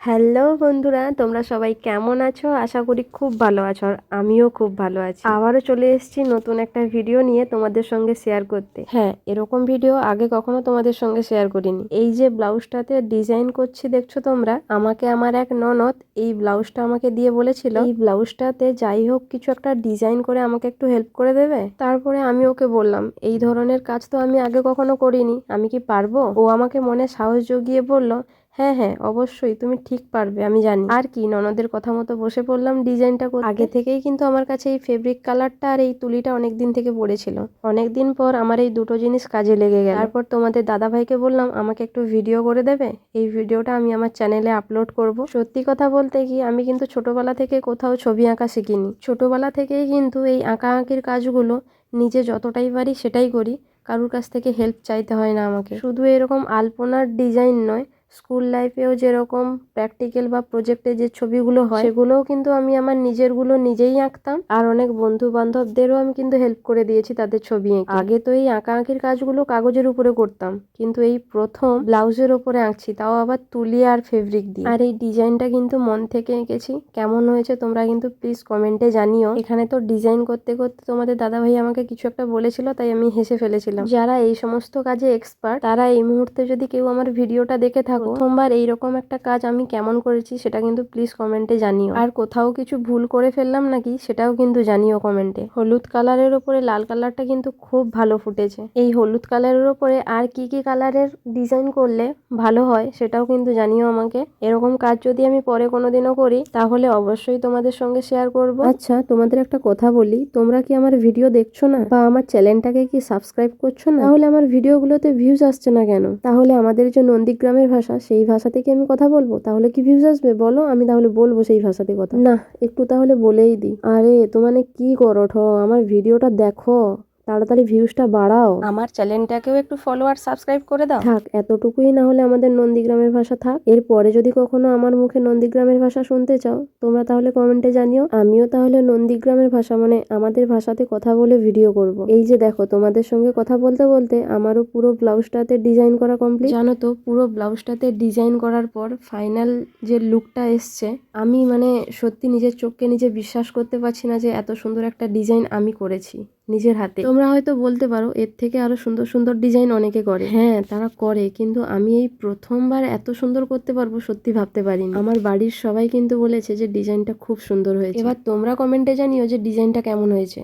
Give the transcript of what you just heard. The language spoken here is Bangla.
হ্যালো বন্ধুরা, তোমরা সবাই কেমন আছো? আশা করি খুব ভালো আছো। আর আমিও খুব ভালো আছি। আবারও চলে এসেছি নতুন একটা ভিডিও নিয়ে তোমাদের সঙ্গে শেয়ার করতে। হ্যাঁ, এরকম ভিডিও আগে কখনো তোমাদের সঙ্গে শেয়ার করিনি। এই যে ব্লাউজটাতে ডিজাইন করছি দেখছো তোমরা, আমাকে আমার এক ননদ এই ব্লাউজটা আমাকে দিয়ে বলেছিল এই ব্লাউজটাতে যাই হোক কিছু একটা ডিজাইন করে আমাকে একটু হেল্প করে দেবে। তারপরে আমি ওকে বললাম এই ধরনের কাজ তো আমি আগে কখনো করিনি, আমি কি পারবো? ও আমাকে মনে সাহস জুগিয়ে বলল, হ্যাঁ হ্যাঁ অবশ্যই তুমি ঠিক পারবে, আমি জানি। আর কি, ননদের কথা মতো বসে পড়লাম ডিজাইনটা করতে। আগে থেকেই কিন্তু আমার কাছে এই ফেব্রিক কালারটা আর এই তুলিটা অনেক দিন থেকে পড়েছিল। অনেক দিন পর আমার এই দুটো জিনিস কাজে লেগে গেল। তারপর তোমাদের দাদা ভাইকে বললাম আমাকে একটু ভিডিও করে দেবে, এই ভিডিওটা আমি আমার চ্যানেলে আপলোড করব। সত্যি কথা বলতে কি, আমি কিন্তু ছোটবেলা থেকে কোথাও ছবি আঁকা শিখিনি। ছোটবেলা থেকেই কিন্তু এই আঁকাআঁকির কাজগুলো নিজে যতটাই পারি সেটাই করি, কারুর কাছ থেকে হেল্প চাইতে হয় না আমাকে। শুধু এরকম আলপনার ডিজাইন নয়, স্কুল লাইফেও যেরকম প্র্যাকটিক্যাল বা প্রজেক্টে যে ছবিগুলো হয় সেগুলোও কিন্তু আমি আমার নিজেরগুলো নিজেই আঁকতাম। আর অনেক বন্ধু বান্ধবদেরও আমি কিন্তু হেল্প করে দিয়েছি তাদের ছবি এঁকে। আগে তো এই আঁকাআঁকির কাজগুলো কাগজের উপরে করতাম, কিন্তু এই প্রথম ব্লাউজের ওপরে আঁকছি, তাও আবার তুলি আর ফেব্রিক দিয়ে। আর এই ডিজাইনটা কিন্তু মন থেকে এঁকেছি। কেমন হয়েছে তোমরা কিন্তু প্লিজ কমেন্টে জানিও। এখানে তো ডিজাইন করতে করতে তোমাদের দাদাভাই আমাকে কিছু একটা বলেছিল, তাই আমি হেসে ফেলেছিলাম। যারা এই সমস্ত কাজে এক্সপার্ট তারা এই মুহূর্তে যদি কেউ আমার ভিডিওটা দেখে থাকো, প্রথমবার এইরকম একটা কাজ আমি কেমন করেছি সেটা কিন্তু প্লিজ কমেন্টে জানিও। আর কোথাও কিছু ভুল করে ফেললাম নাকি সেটাও কিন্তু জানিও কমেন্টে। হলুদ কালারের ওপরে লাল কালারটা কিন্তু খুব ভালো ফুটেছে। এই হলুদ কালারের ওপরে আর কি কি কালারের ডিজাইন করলে ভালো হয় সেটাও কিন্তু জানিও আমাকে। এরকম কাজ যদি আমি পরে কোনোদিনও করি তাহলে অবশ্যই তোমাদের সঙ্গে শেয়ার করব। আচ্ছা, তোমাদের একটা কথা বলি, তোমরা কি আমার ভিডিও দেখছো না বা আমার চ্যানেলটাকে কি সাবস্ক্রাইব করছো না? তাহলে আমার ভিডিওগুলোতে ভিউজ আসছে না কেন? তাহলে আমাদের যে নন্দীগ্রামের ভাষা, সেই ভাষা থেকে আমি কথা বলবো, তাহলে কি ভিউজ আসবে বলো? আমি তাহলে বলবো সেই ভাষাতে কথা। না, একটু তাহলে বলেই দিই। আরে তোমানে কি করো ঠ, আমার ভিডিওটা দেখো, তাড়াতাড়ি ভিউজটা বাড়াও, আমার চ্যানেলটাকেও একটু ফলো আর সাবস্ক্রাইব করে দাও। থাক, এতটুকুই না হলে আমাদের নন্দীগ্রামের ভাষা থাক। এরপরে যদি কখনো আমার মুখে নন্দীগ্রামের ভাষা শুনতে চাও তোমরা তাহলে কমেন্টে জানিও। আমিও তাহলে নন্দীগ্রামের ভাষা মানে আমাদের ভাষাতে কথা বলে ভিডিও করব। এই যে দেখো, তোমাদের সঙ্গে কথা বলতে বলতে আমারও পুরো ব্লাউজটাতে ডিজাইন করা কমপ্লিট। জানো তো, পুরো ব্লাউজটাতে ডিজাইন করার পর ফাইনাল যে লুকটা এসছে, আমি মানে সত্যি নিজের চোখকে নিজে বিশ্বাস করতে পারছি না যে এত সুন্দর একটা ডিজাইন আমি করেছি নিজের হাতে। তোমরা হয়তো বলতে পারো এর থেকে আরো সুন্দর সুন্দর ডিজাইন অনেকে করে। হ্যাঁ, তারা করে, কিন্তু আমি এই প্রথমবার এত সুন্দর করতে পারবো সত্যি ভাবতে পারিনি। আমার বাড়ির সবাই কিন্তু বলেছে যে ডিজাইনটা খুব সুন্দর হয়েছে। এবার তোমরা কমেন্টে জানিও যে ডিজাইনটা কেমন হয়েছে।